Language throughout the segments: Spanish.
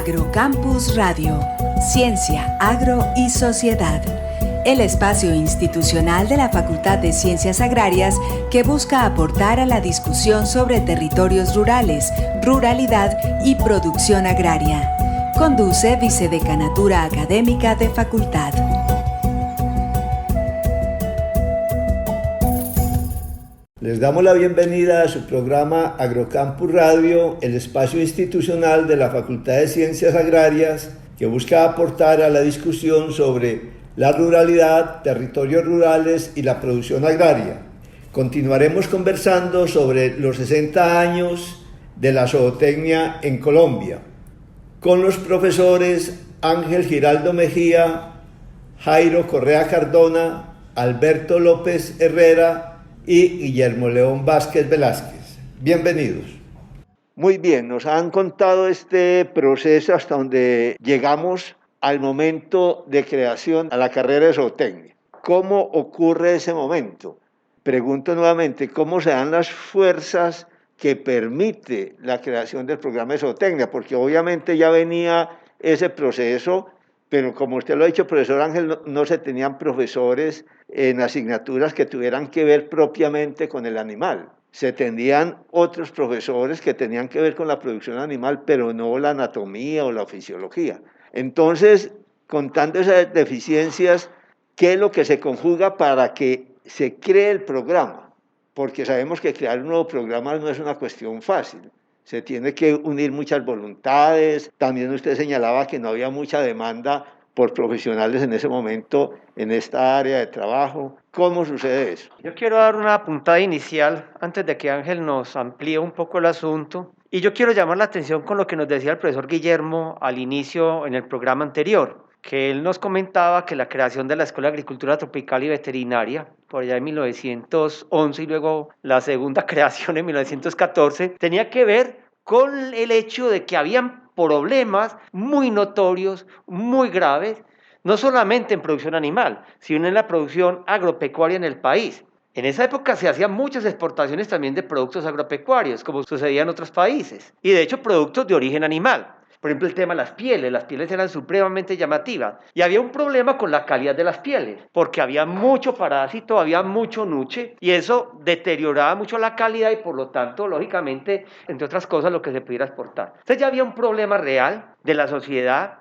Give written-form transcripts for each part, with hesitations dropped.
Agrocampus Radio, Ciencia, Agro y Sociedad. El espacio institucional de la Facultad de Ciencias Agrarias que busca aportar a la discusión sobre territorios rurales, ruralidad y producción agraria. Conduce Vicedecanatura Académica de Facultad. Les damos la bienvenida a su programa Agrocampus Radio, el espacio institucional de la Facultad de Ciencias Agrarias que busca aportar a la discusión sobre la ruralidad, territorios rurales y la producción agraria. Continuaremos conversando sobre los 60 años de la zootecnia en Colombia, con los profesores Ángel Giraldo Mejía, Jairo Correa Cardona, Alberto López Herrera y Guillermo León Vázquez Velázquez. Bienvenidos. Muy bien, nos han contado este proceso hasta donde llegamos al momento de creación a la carrera de zootecnia. ¿Cómo ocurre ese momento? Pregunto nuevamente, ¿cómo se dan las fuerzas que permite la creación del programa de zootecnia? Porque obviamente ya venía ese proceso, pero como usted lo ha dicho, profesor Ángel, no se tenían profesores en asignaturas que tuvieran que ver propiamente con el animal. Se tenían otros profesores que tenían que ver con la producción animal, pero no la anatomía o la fisiología. Entonces, contando esas deficiencias, ¿qué es lo que se conjuga para que se cree el programa? Porque sabemos que crear un nuevo programa no es una cuestión fácil. Se tiene que unir muchas voluntades. También usted señalaba que no había mucha demanda por profesionales en ese momento en esta área de trabajo. ¿Cómo sucede eso? Yo quiero dar una puntada inicial antes de que Ángel nos amplíe un poco el asunto. Y yo quiero llamar la atención con lo que nos decía el profesor Guillermo al inicio en el programa anterior, que él nos comentaba que la creación de la Escuela de Agricultura Tropical y Veterinaria, por allá en 1911 y luego la segunda creación en 1914, tenía que ver con el hecho de que habían problemas muy notorios, muy graves, no solamente en producción animal, sino en la producción agropecuaria en el país. En esa época se hacían muchas exportaciones también de productos agropecuarios, como sucedía en otros países, y de hecho productos de origen animal. Por ejemplo, el tema de las pieles eran supremamente llamativas y había un problema con la calidad de las pieles, porque había mucho parásito, había mucho nuche y eso deterioraba mucho la calidad y por lo tanto, lógicamente, entre otras cosas, lo que se pudiera exportar. Entonces ya había un problema real de la sociedad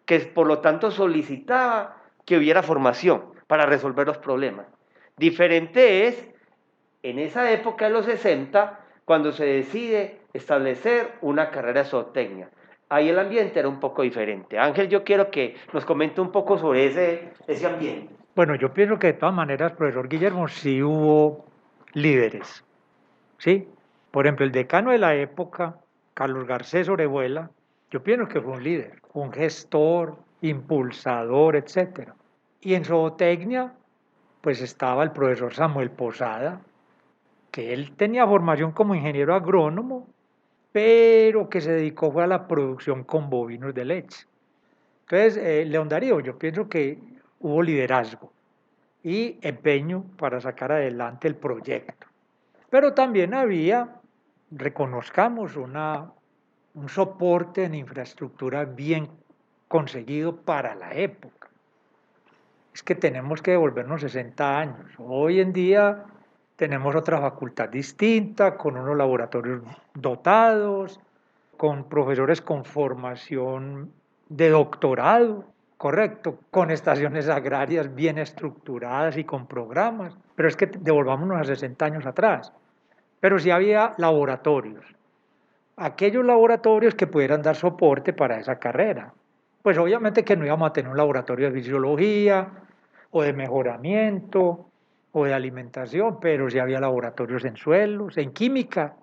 que por lo tanto solicitaba que hubiera formación para resolver los problemas. Diferente es en esa época de los 60 cuando se decide establecer una carrera de zootecnia. Ahí el ambiente era un poco diferente. Ángel, yo quiero que nos comente un poco sobre ese ambiente. Bueno, yo pienso que de todas maneras, profesor Guillermo, sí hubo líderes, ¿sí? Por ejemplo, el decano de la época, Carlos Garcés Orejuela, yo pienso que fue un líder, un gestor, impulsador, etc. Y en zootecnia, pues estaba el profesor Samuel Posada, que él tenía formación como ingeniero agrónomo, pero que se dedicó fue a la producción con bovinos de leche. Entonces, León Darío, yo pienso que hubo liderazgo y empeño para sacar adelante el proyecto. Pero también había, reconozcamos, un soporte en infraestructura bien conseguido para la época. Es que tenemos que devolvernos 60 años. Hoy en día tenemos otra facultad distinta, con unos laboratorios dotados, con profesores con formación de doctorado, correcto, con estaciones agrarias bien estructuradas y con programas, pero es que devolvámonos a 60 años atrás. Pero sí había laboratorios, aquellos laboratorios que pudieran dar soporte para esa carrera. Pues obviamente que no íbamos a tener un laboratorio de fisiología o de mejoramiento o de alimentación, pero sí había laboratorios en suelos, en química.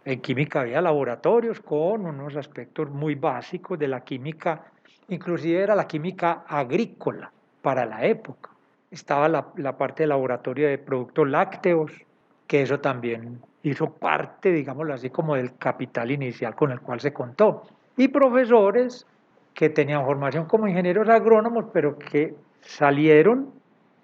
En química había laboratorios con unos aspectos muy básicos de la química, inclusive era la química agrícola para la época. Estaba la parte de laboratorio de productos lácteos, que eso también hizo parte, digámoslo así, como del capital inicial con el cual se contó. Y profesores que tenían formación como ingenieros agrónomos, pero que salieron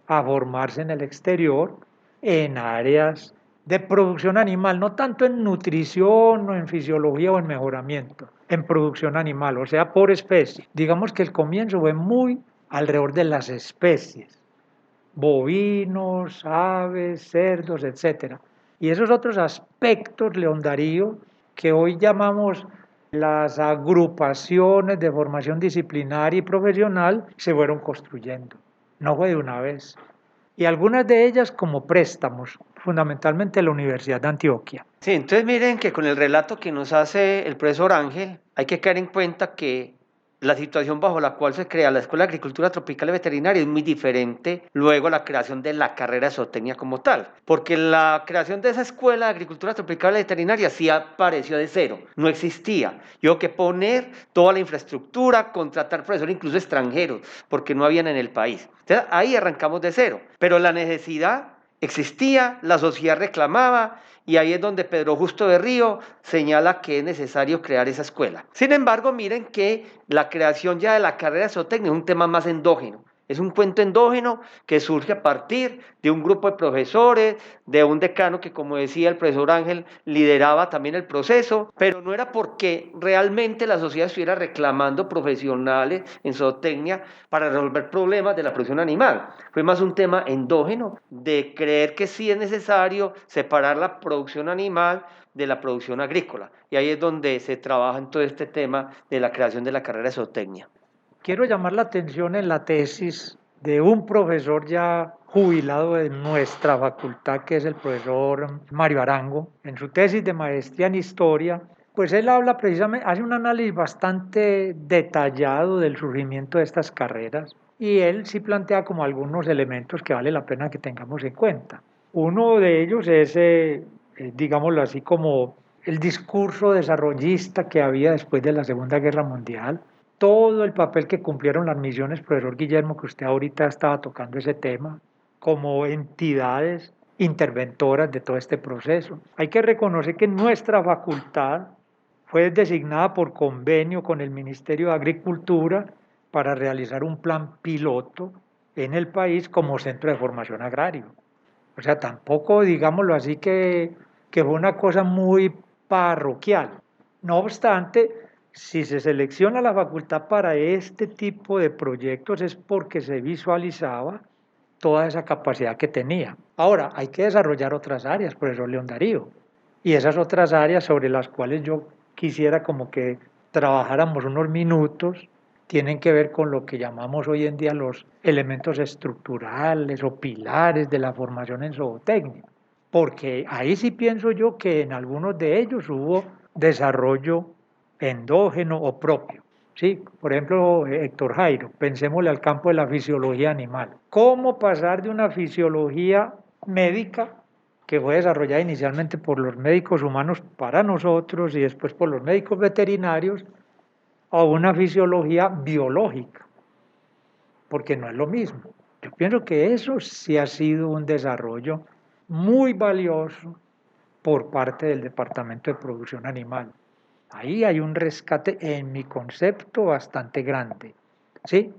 a formarse en el exterior en áreas de producción animal, no tanto en nutrición o en fisiología o en mejoramiento, en producción animal, o sea, por especie. Digamos que el comienzo fue muy alrededor de las especies, bovinos, aves, cerdos, etc. Y esos otros aspectos, León Darío, que hoy llamamos las agrupaciones de formación disciplinaria y profesional, se fueron construyendo. No fue de una vez. Y algunas de ellas como préstamos, fundamentalmente la Universidad de Antioquia. Sí, entonces miren que con el relato que nos hace el profesor Ángel, hay que caer en cuenta que la situación bajo la cual se crea la Escuela de Agricultura Tropical y Veterinaria es muy diferente luego a la creación de la carrera de zootecnia como tal, porque la creación de esa Escuela de Agricultura Tropical y Veterinaria sí apareció de cero, no existía. Y hubo que poner toda la infraestructura, contratar profesores incluso extranjeros, porque no habían en el país. Entonces ahí arrancamos de cero, pero la necesidad existía, la sociedad reclamaba, y ahí es donde Pedro Justo de Río señala que es necesario crear esa escuela. Sin embargo, miren que la creación ya de la carrera de zootecnia es un tema más endógeno. Es un cuento endógeno que surge a partir de un grupo de profesores, de un decano que, como decía el profesor Ángel, lideraba también el proceso, pero no era porque realmente la sociedad estuviera reclamando profesionales en zootecnia para resolver problemas de la producción animal. Fue más un tema endógeno de creer que sí es necesario separar la producción animal de la producción agrícola. Y ahí es donde se trabaja en todo este tema de la creación de la carrera de zootecnia. Quiero llamar la atención en la tesis de un profesor ya jubilado de nuestra facultad, que es el profesor Mario Arango. En su tesis de maestría en historia, pues él habla precisamente, hace un análisis bastante detallado del surgimiento de estas carreras y él sí plantea como algunos elementos que vale la pena que tengamos en cuenta. Uno de ellos es, digámoslo así, como el discurso desarrollista que había después de la Segunda Guerra Mundial, todo el papel que cumplieron las misiones, profesor Guillermo, que usted ahorita estaba tocando ese tema, como entidades interventoras de todo este proceso. Hay que reconocer que nuestra facultad fue designada por convenio con el Ministerio de Agricultura para realizar un plan piloto en el país como centro de formación agrario. O sea, tampoco, digámoslo así, que fue una cosa muy parroquial. No obstante, si se selecciona la facultad para este tipo de proyectos es porque se visualizaba toda esa capacidad que tenía. Ahora, hay que desarrollar otras áreas, profesor León Darío, y esas otras áreas sobre las cuales yo quisiera como que trabajáramos unos minutos, tienen que ver con lo que llamamos hoy en día los elementos estructurales o pilares de la formación en zootecnia, porque ahí sí pienso yo que en algunos de ellos hubo desarrollo endógeno o propio. Sí, por ejemplo, Héctor Jairo, pensémosle al campo de la fisiología animal. ¿Cómo pasar de una fisiología médica que fue desarrollada inicialmente por los médicos humanos para nosotros y después por los médicos veterinarios a una fisiología biológica? Porque no es lo mismo. Yo pienso que eso sí ha sido un desarrollo muy valioso por parte del Departamento de Producción Animal. Ahí hay un rescate en mi concepto bastante grande, ¿sí?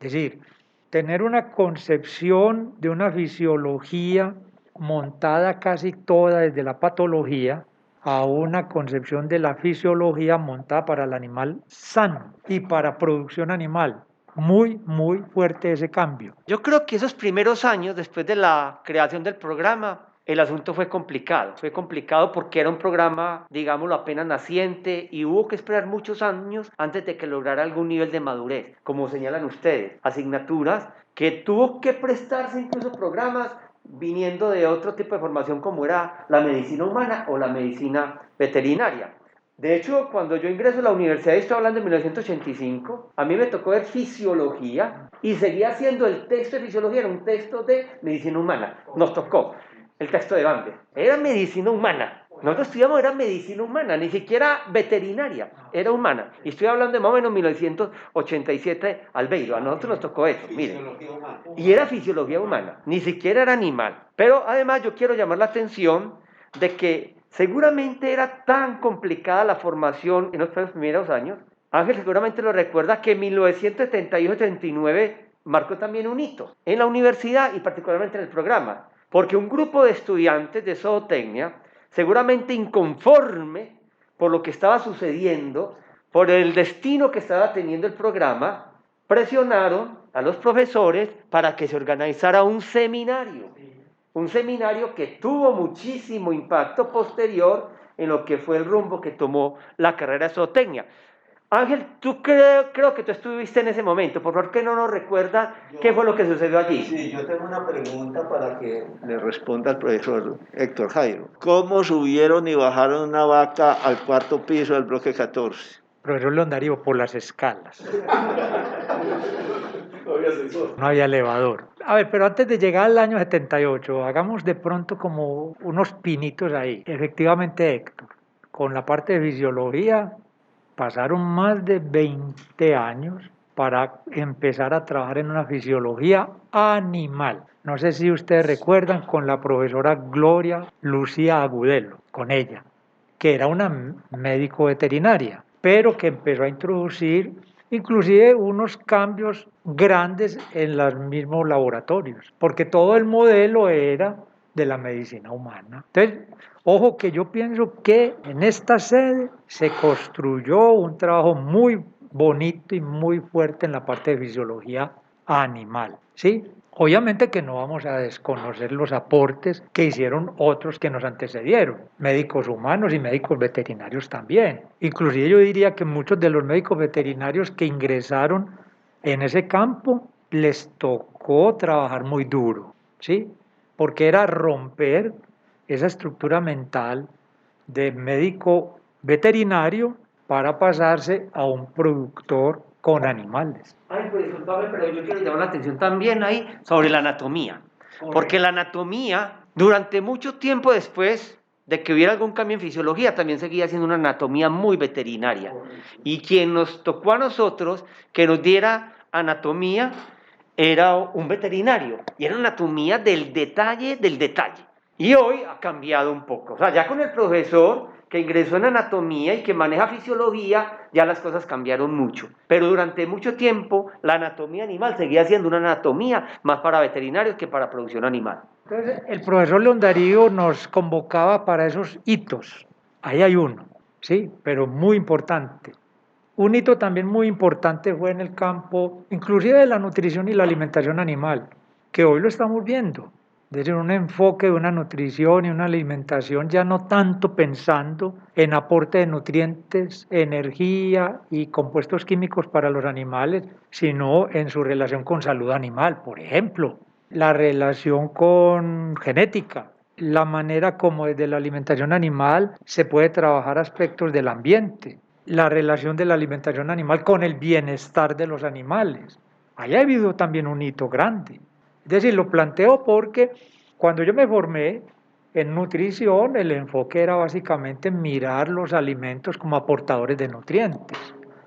Es decir, tener una concepción de una fisiología montada casi toda desde la patología a una concepción de la fisiología montada para el animal sano y para producción animal. Muy, muy fuerte ese cambio. Yo creo que esos primeros años, después de la creación del programa, el asunto fue complicado porque era un programa, digámoslo, apenas naciente y hubo que esperar muchos años antes de que lograra algún nivel de madurez, como señalan ustedes, asignaturas que tuvo que prestarse incluso programas viniendo de otro tipo de formación como era la medicina humana o la medicina veterinaria. De hecho, cuando yo ingreso a la universidad, estoy hablando de 1985, a mí me tocó ver fisiología y seguía haciendo el texto de fisiología, era un texto de medicina humana, nos tocó. El texto de Bande. Era medicina humana. Nosotros estudiamos, era medicina humana, ni siquiera veterinaria, era humana. Y estoy hablando de más o menos 1987 Albeiro. A nosotros nos tocó eso, miren. Y era fisiología humana, ni siquiera era animal. Pero además yo quiero llamar la atención de que seguramente era tan complicada la formación en los primeros años. Ángel seguramente lo recuerda que en 1978-79 marcó también un hito en la universidad y particularmente en el programa. porque un grupo de estudiantes de zootecnia, seguramente inconforme por lo que estaba sucediendo, por el destino que estaba teniendo el programa, presionaron a los profesores para que se organizara un seminario que tuvo muchísimo impacto posterior en lo que fue el rumbo que tomó la carrera de zootecnia. Ángel, tú creo que tú estuviste en ese momento. Por favor, que no nos recuerda qué fue lo que sucedió allí. Sí, yo tengo una pregunta para que le responda al profesor Héctor Jairo. ¿Cómo subieron y bajaron una vaca al cuarto piso del bloque 14? Profesor León Darío, por las escalas. No había elevador. A ver, pero antes de llegar al año 78, hagamos de pronto como unos pinitos ahí. Efectivamente, Héctor, con la parte de fisiología pasaron más de 20 años para empezar a trabajar en una fisiología animal. No sé si ustedes recuerdan con la profesora Gloria Lucía Agudelo, con ella, que era una médico veterinaria, pero que empezó a introducir inclusive unos cambios grandes en los mismos laboratorios, porque todo el modelo era de la medicina humana. Entonces, ojo que yo pienso que en esta sede se construyó un trabajo muy bonito y muy fuerte en la parte de fisiología animal, ¿sí? Obviamente que no vamos a desconocer los aportes que hicieron otros que nos antecedieron, médicos humanos y médicos veterinarios también. Inclusive yo diría que muchos de los médicos veterinarios que ingresaron en ese campo les tocó trabajar muy duro, ¿sí? Porque era romper esa estructura mental de médico veterinario para pasarse a un productor con animales. Ay, pues disculpame, pero yo quiero llamar la atención también ahí sobre la anatomía. Porque la anatomía, durante mucho tiempo después de que hubiera algún cambio en fisiología, también seguía siendo una anatomía muy veterinaria. Y quien nos tocó a nosotros que nos diera anatomía era un veterinario. Y era anatomía del detalle del detalle. Y hoy ha cambiado un poco. O sea, ya con el profesor que ingresó en anatomía y que maneja fisiología, ya las cosas cambiaron mucho. Pero durante mucho tiempo la anatomía animal seguía siendo una anatomía más para veterinarios que para producción animal. Entonces, el profesor León Darío nos convocaba para esos hitos. Ahí hay uno, sí, pero muy importante. Un hito también muy importante fue en el campo, inclusive de la nutrición y la alimentación animal, que hoy lo estamos viendo. Desde un enfoque de una nutrición y una alimentación ya no tanto pensando en aporte de nutrientes, energía y compuestos químicos para los animales, sino en su relación con salud animal, por ejemplo, la relación con genética, la manera como desde la alimentación animal se puede trabajar aspectos del ambiente, la relación de la alimentación animal con el bienestar de los animales. Ahí ha habido también un hito grande. Es decir, lo planteo porque cuando yo me formé en nutrición, el enfoque era básicamente mirar los alimentos como aportadores de nutrientes.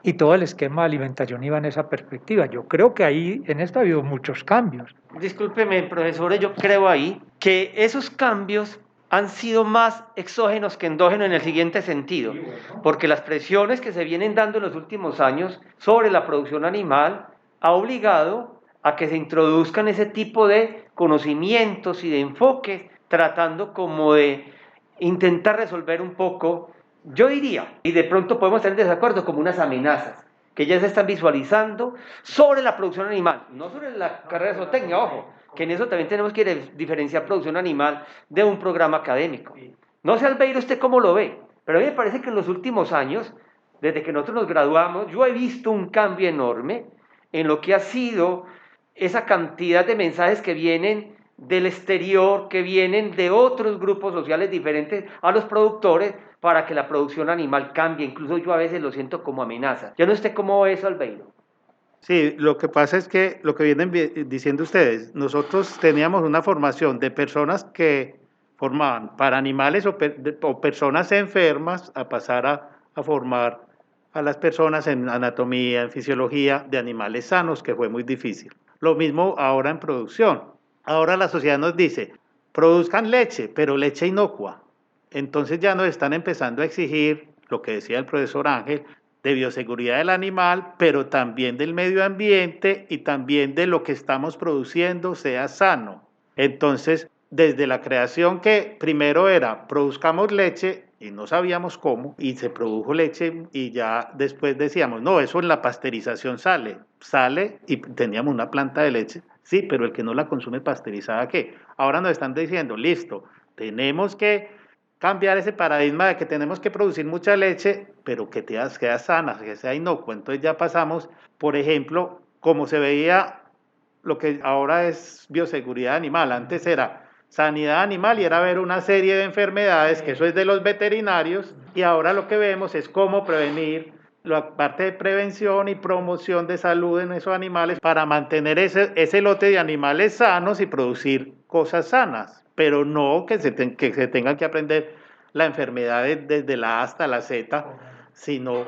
Y todo el esquema de alimentación iba en esa perspectiva. Yo creo que ahí en esto ha habido muchos cambios. Discúlpeme, profesor, yo creo ahí que esos cambios han sido más exógenos que endógenos en el siguiente sentido, porque las presiones que se vienen dando en los últimos años sobre la producción animal ha obligado a que se introduzcan ese tipo de conocimientos y de enfoques, tratando como de intentar resolver un poco, yo diría, y de pronto podemos estar en desacuerdo, como unas amenazas que ya se están visualizando sobre la producción animal, no sobre la carrera de zootecnia, ojo, que en eso también tenemos que diferenciar producción animal de un programa académico. No sé, Albeiro, usted cómo lo ve, pero a mí me parece que en los últimos años, desde que nosotros nos graduamos, yo he visto un cambio enorme en lo que ha sido esa cantidad de mensajes que vienen del exterior, que vienen de otros grupos sociales diferentes a los productores para que la producción animal cambie. Incluso yo a veces lo siento como amenaza. Yo no sé cómo ve eso, Albeiro. Sí, lo que pasa es que lo que vienen diciendo ustedes, nosotros teníamos una formación de personas que formaban para animales o personas enfermas a pasar a formar a las personas en anatomía, en fisiología de animales sanos, que fue muy difícil. Lo mismo ahora en producción. Ahora la sociedad nos dice, produzcan leche, pero leche inocua. Entonces ya nos están empezando a exigir, lo que decía el profesor Ángel, de bioseguridad del animal, pero también del medio ambiente y también de lo que estamos produciendo sea sano. Entonces, desde la creación que primero era produzcamos leche y no sabíamos cómo, y se produjo leche y ya después decíamos, no, eso en la pasteurización sale y teníamos una planta de leche, sí, pero el que no la consume pasteurizada, ¿qué? Ahora nos están diciendo, listo, tenemos que cambiar ese paradigma de que tenemos que producir mucha leche, pero que sea sana, que sea inocua. Entonces ya pasamos, por ejemplo, como se veía lo que ahora es bioseguridad animal, antes era sanidad animal y era ver una serie de enfermedades, que eso es de los veterinarios, y ahora lo que vemos es cómo prevenir la parte de prevención y promoción de salud en esos animales para mantener ese lote de animales sanos y producir cosas sanas, pero no que se tengan que aprender la enfermedad desde la A hasta la Z, sino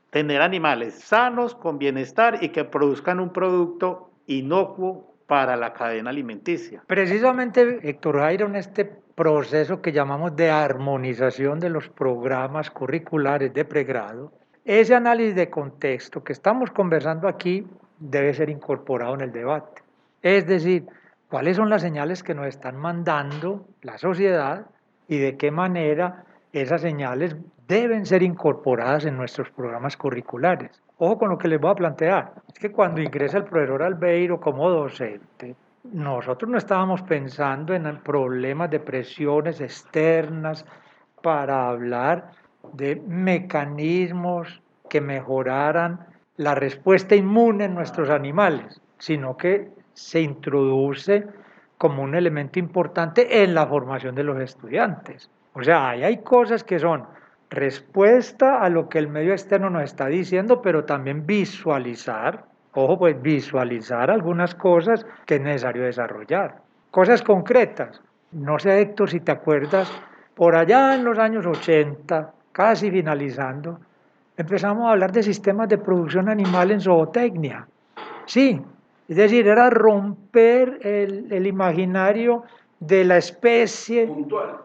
tener animales sanos, con bienestar y que produzcan un producto inocuo para la cadena alimenticia. Precisamente, Héctor Jairo, en este proceso que llamamos de armonización de los programas curriculares de pregrado, ese análisis de contexto que estamos conversando aquí debe ser incorporado en el debate. Es decir, cuáles son las señales que nos están mandando la sociedad y de qué manera esas señales deben ser incorporadas en nuestros programas curriculares. Ojo con lo que les voy a plantear. Es que cuando ingresa el profesor Albeiro como docente, nosotros no estábamos pensando en problemas de presiones externas para hablar de mecanismos que mejoraran la respuesta inmune en nuestros animales, sino que se introduce como un elemento importante en la formación de los estudiantes. O sea, ahí hay cosas que son respuesta a lo que el medio externo nos está diciendo, pero también visualizar, ojo, pues visualizar algunas cosas que es necesario desarrollar. Cosas concretas. No sé, Héctor, si te acuerdas, por allá en los años 80, casi finalizando, empezamos a hablar de sistemas de producción animal en zootecnia. Sí, es decir, era romper el imaginario de la especie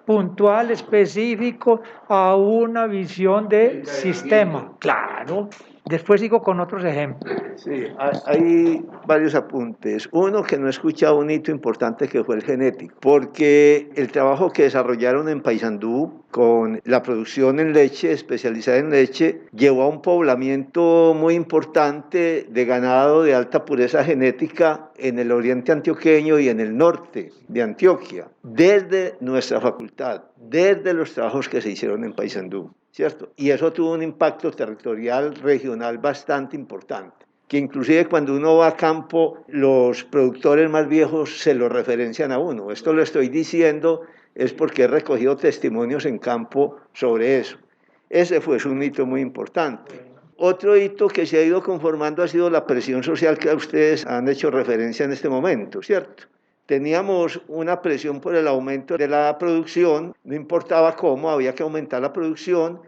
puntual, específico, a una visión de sistema. Claro. Después sigo con otros ejemplos. Sí, hay varios apuntes. Uno, que no he escuchado un hito importante que fue el genético, porque el trabajo que desarrollaron en Paysandú con la producción en leche, especializada en leche, llevó a un poblamiento muy importante de ganado de alta pureza genética en el oriente antioqueño y en el norte de Antioquia, desde nuestra facultad, desde los trabajos que se hicieron en Paysandú, ¿cierto? Y eso tuvo un impacto territorial, regional bastante importante, que inclusive cuando uno va a campo, los productores más viejos se lo referencian a uno. Esto lo estoy diciendo es porque he recogido testimonios en campo sobre eso. Ese fue un hito muy importante. Otro hito que se ha ido conformando ha sido la presión social que ustedes han hecho referencia en este momento, ¿cierto? Teníamos una presión por el aumento de la producción, no importaba cómo, había que aumentar la producción,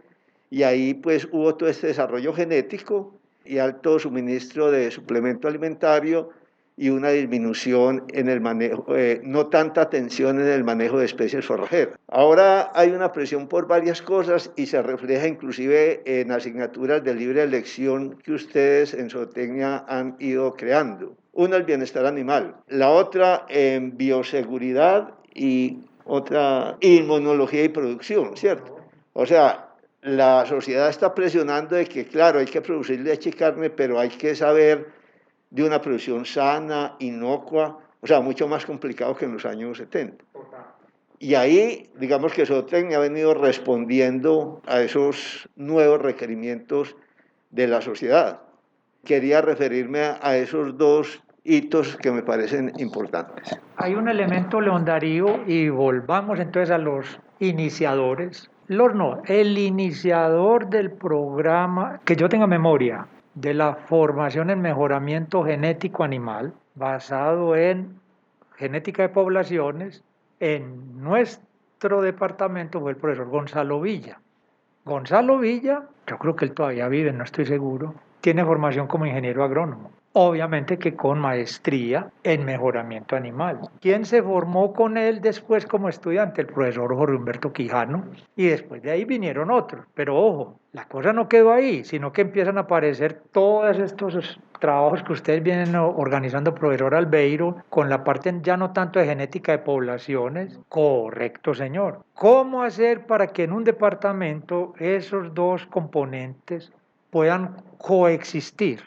y ahí pues hubo todo este desarrollo genético y alto suministro de suplemento alimentario y una disminución en el manejo, no tanta atención en el manejo de especies forrajeras. Ahora hay una presión por varias cosas y se refleja inclusive en asignaturas de libre elección que ustedes en zootecnia han ido creando. Una, el bienestar animal, la otra en bioseguridad y otra inmunología y producción, ¿cierto? O sea, la sociedad está presionando de que, claro, hay que producir leche y carne, pero hay que saber de una producción sana, inocua, o sea, mucho más complicado que en los años 70. Y ahí, digamos que Zootecnia ha venido respondiendo a esos nuevos requerimientos de la sociedad. Quería referirme a esos dos hitos que me parecen importantes. Hay un elemento, León Darío, y volvamos entonces a los iniciadores. El iniciador del programa, que yo tenga memoria, de la formación en mejoramiento genético animal, basado en genética de poblaciones, en nuestro departamento fue el profesor Gonzalo Villa. Gonzalo Villa, yo creo que él todavía vive, no estoy seguro, tiene formación como ingeniero agrónomo. obviamente que con maestría en mejoramiento animal. ¿Quién se formó con él después como estudiante? El profesor Jorge Humberto Quijano, y después de ahí vinieron otros. Pero ojo, la cosa no quedó ahí, sino que empiezan a aparecer todos estos trabajos que ustedes vienen organizando, profesor Albeiro, con la parte ya no tanto de genética de poblaciones. Correcto, señor. ¿Cómo hacer para que en un departamento esos dos componentes puedan coexistir?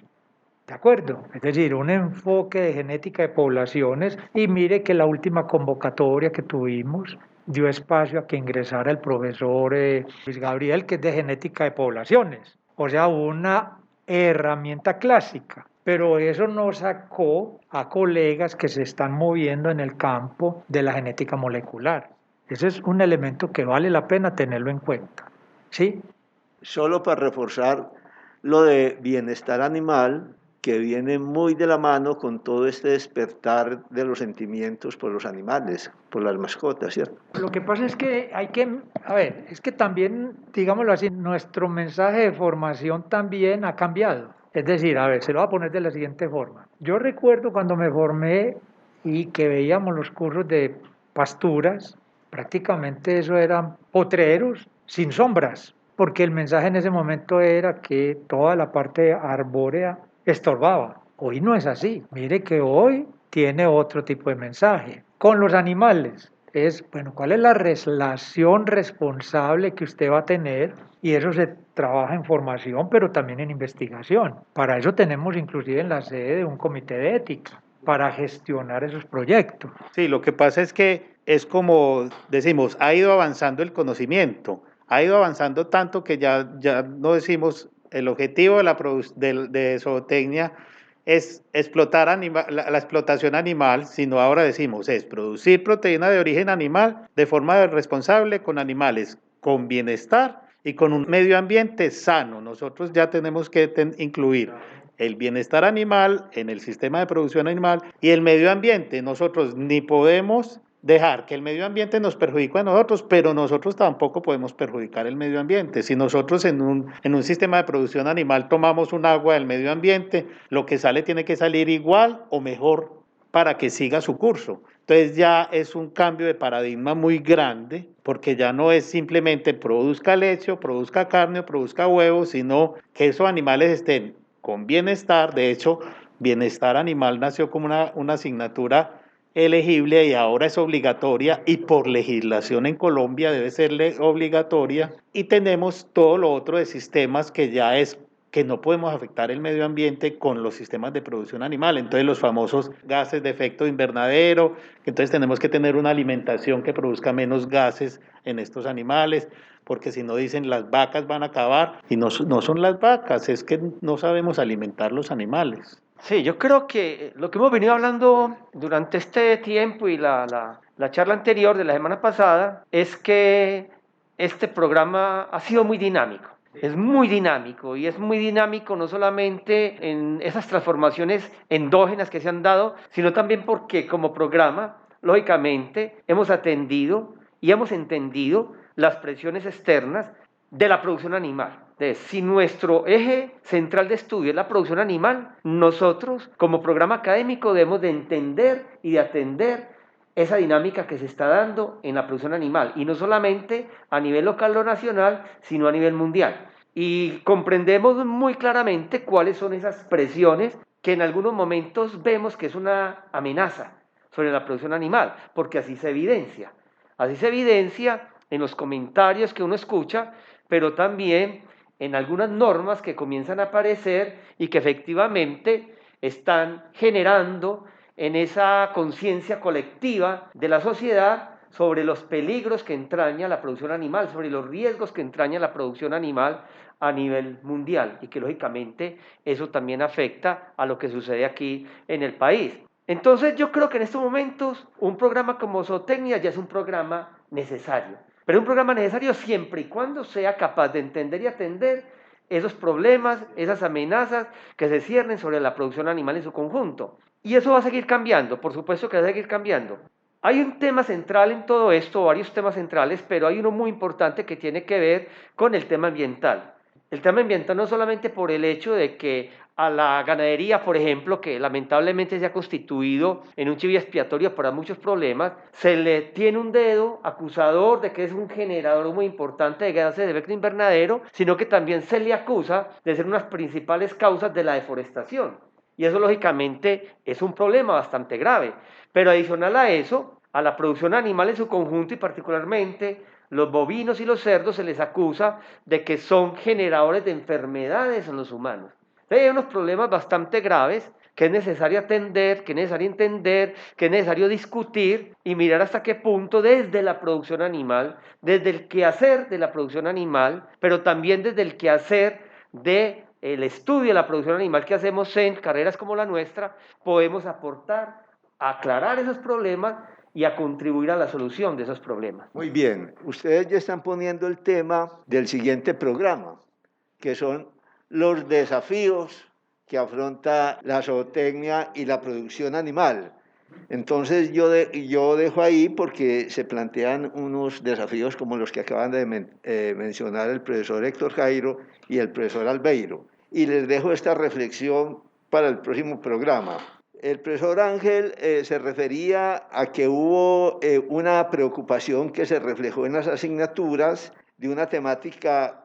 ¿De acuerdo? Es decir, un enfoque de genética de poblaciones, y mire que la última convocatoria que tuvimos dio espacio a que ingresara el profesor Luis Gabriel, que es de genética de poblaciones, o sea, una herramienta clásica, pero eso no sacó a colegas que se están moviendo en el campo de la genética molecular. Ese es un elemento que vale la pena tenerlo en cuenta, ¿sí? Solo para reforzar lo de bienestar animal, que viene muy de la mano con todo este despertar de los sentimientos por los animales, por las mascotas, ¿cierto? Lo que pasa es que es que también, digámoslo así, nuestro mensaje de formación también ha cambiado. Es decir, se lo voy a poner de la siguiente forma. Yo recuerdo cuando me formé y que veíamos los cursos de pasturas, prácticamente eso eran potreros sin sombras, porque el mensaje en ese momento era que toda la parte arbórea estorbaba. Hoy no es así. Mire que hoy tiene otro tipo de mensaje. Con los animales es, bueno, ¿cuál es la relación responsable que usted va a tener? Y eso se trabaja en formación, pero también en investigación. Para eso tenemos inclusive en la sede de un comité de ética, para gestionar esos proyectos. Sí, lo que pasa es que es como decimos, ha ido avanzando el conocimiento, ha ido avanzando tanto que ya no decimos el objetivo de zootecnia es explotar la explotación animal, sino ahora decimos es producir proteína de origen animal de forma responsable con animales con bienestar y con un medio ambiente sano. Nosotros ya tenemos que incluir el bienestar animal en el sistema de producción animal y el medio ambiente. Nosotros ni podemos dejar que el medio ambiente nos perjudique a nosotros, pero nosotros tampoco podemos perjudicar el medio ambiente. Si nosotros en un sistema de producción animal tomamos un agua del medio ambiente, lo que sale tiene que salir igual o mejor para que siga su curso. Entonces ya es un cambio de paradigma muy grande, porque ya no es simplemente produzca leche, o produzca carne, o produzca huevos, sino que esos animales estén con bienestar. De hecho, bienestar animal nació como una asignatura elegible y ahora es obligatoria, y por legislación en Colombia debe ser obligatoria, y tenemos todo lo otro de sistemas que ya es que no podemos afectar el medio ambiente con los sistemas de producción animal. Entonces los famosos gases de efecto invernadero, entonces tenemos que tener una alimentación que produzca menos gases en estos animales, porque si no dicen las vacas van a acabar, y no son las vacas, es que no sabemos alimentar los animales. Sí, yo creo que lo que hemos venido hablando durante este tiempo y la charla anterior de la semana pasada es que este programa ha sido muy dinámico. Es muy dinámico, y es muy dinámico no solamente en esas transformaciones endógenas que se han dado, sino también porque como programa, lógicamente, hemos atendido y hemos entendido las presiones externas de la producción animal. Si nuestro eje central de estudio es la producción animal, nosotros como programa académico debemos de entender y de atender esa dinámica que se está dando en la producción animal, y no solamente a nivel local o nacional, sino a nivel mundial. Y comprendemos muy claramente cuáles son esas presiones que en algunos momentos vemos que es una amenaza sobre la producción animal, porque así se evidencia. Así se evidencia en los comentarios que uno escucha, pero también en algunas normas que comienzan a aparecer y que efectivamente están generando en esa conciencia colectiva de la sociedad sobre los peligros que entraña la producción animal, sobre los riesgos que entraña la producción animal a nivel mundial, y que lógicamente eso también afecta a lo que sucede aquí en el país. Entonces yo creo que en estos momentos un programa como Zootecnia ya es un programa necesario, pero un programa necesario siempre y cuando sea capaz de entender y atender esos problemas, esas amenazas que se ciernen sobre la producción animal en su conjunto. Y eso va a seguir cambiando, por supuesto que va a seguir cambiando. Hay un tema central en todo esto, varios temas centrales, pero hay uno muy importante que tiene que ver con el tema ambiental. El tema ambiental no solamente por el hecho de que a la ganadería, por ejemplo, que lamentablemente se ha constituido en un chivo expiatorio para muchos problemas, se le tiene un dedo acusador de que es un generador muy importante de gases de efecto invernadero, sino que también se le acusa de ser unas principales causas de la deforestación. Y eso lógicamente es un problema bastante grave. Pero adicional a eso, a la producción animal en su conjunto y particularmente los bovinos y los cerdos se les acusa de que son generadores de enfermedades en los humanos. Hay unos problemas bastante graves que es necesario atender, que es necesario entender, que es necesario discutir y mirar hasta qué punto desde la producción animal, desde el quehacer de la producción animal, pero también desde el quehacer del estudio de la producción animal que hacemos en carreras como la nuestra, podemos aportar a aclarar esos problemas y a contribuir a la solución de esos problemas. Muy bien, ustedes ya están poniendo el tema del siguiente programa, que son los desafíos que afronta la zootecnia y la producción animal. Entonces yo dejo ahí porque se plantean unos desafíos como los que acaban de mencionar el profesor Héctor Jairo y el profesor Albeiro. Y les dejo esta reflexión para el próximo programa. El profesor Ángel se refería a que hubo una preocupación que se reflejó en las asignaturas de una temática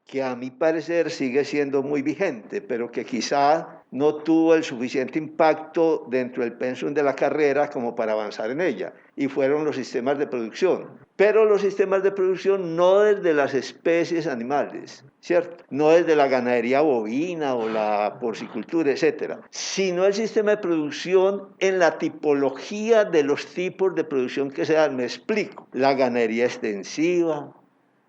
que a mi parecer sigue siendo muy vigente, pero que quizá no tuvo el suficiente impacto dentro del pensum de la carrera como para avanzar en ella, y fueron los sistemas de producción. Pero los sistemas de producción no desde las especies animales, ¿cierto? No desde la ganadería bovina o la porcicultura, etcétera, sino el sistema de producción en la tipología de los tipos de producción que se dan. Me explico. La ganadería extensiva,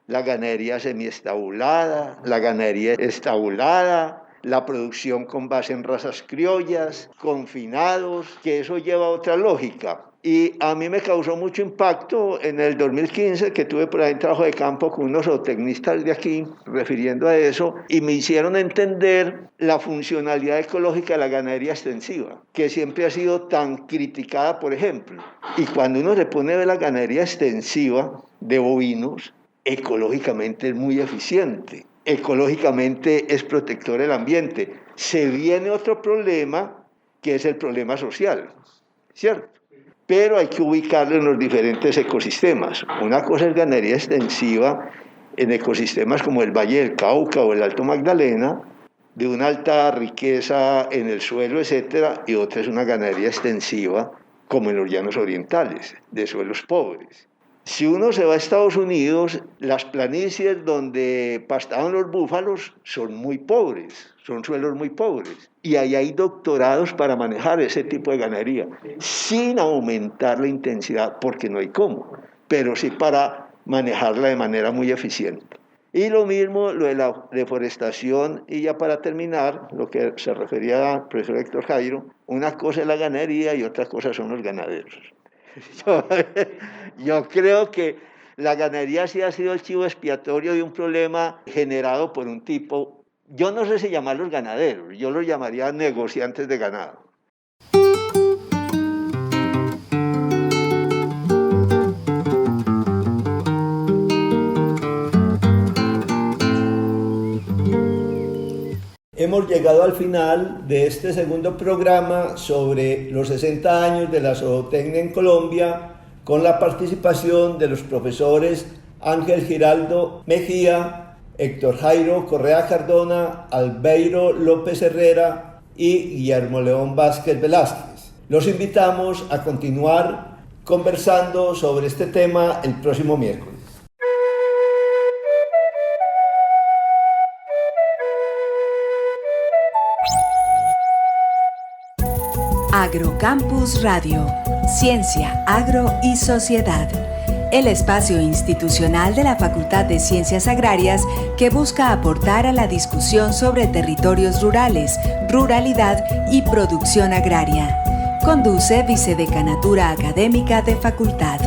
la ganadería semiestabulada, la ganadería estabulada, la producción con base en razas criollas, confinados, que eso lleva a otra lógica. Y a mí me causó mucho impacto en el 2015, que tuve por ahí un trabajo de campo con unos zootecnistas de aquí, refiriendo a eso, y me hicieron entender la funcionalidad ecológica de la ganadería extensiva, que siempre ha sido tan criticada, por ejemplo. Y cuando uno le pone a ver la ganadería extensiva de bovinos, ecológicamente es muy eficiente, ecológicamente es protector del ambiente. Se viene otro problema, que es el problema social, ¿cierto? Pero hay que ubicarlo en los diferentes ecosistemas. Una cosa es ganadería extensiva en ecosistemas como el Valle del Cauca o el Alto Magdalena, de una alta riqueza en el suelo, etcétera, y otra es una ganadería extensiva como en los llanos orientales, de suelos pobres. Si uno se va a Estados Unidos, las planicies donde pastaban los búfalos son muy pobres, son suelos muy pobres. Y ahí hay doctorados para manejar ese tipo de ganadería, sin aumentar la intensidad, porque no hay cómo, pero sí para manejarla de manera muy eficiente. Y lo mismo lo de la deforestación, y ya para terminar, lo que se refería al profesor Héctor Jairo, una cosa es la ganadería y otra cosa son los ganaderos. Yo creo que la ganadería sí ha sido el chivo expiatorio de un problema generado por un tipo, yo no sé si llamarlos ganaderos, yo los llamaría negociantes de ganado. Hemos llegado al final de este segundo programa sobre los 60 años de la zootecnia en Colombia, con la participación de los profesores Ángel Giraldo Mejía, Héctor Jairo Correa Cardona, Albeiro López Herrera y Guillermo León Vázquez Velázquez. Los invitamos a continuar conversando sobre este tema el próximo miércoles. Agrocampus Radio, Ciencia, Agro y Sociedad. El espacio institucional de la Facultad de Ciencias Agrarias que busca aportar a la discusión sobre territorios rurales, ruralidad y producción agraria. Conduce Vicedecanatura Académica de Facultad.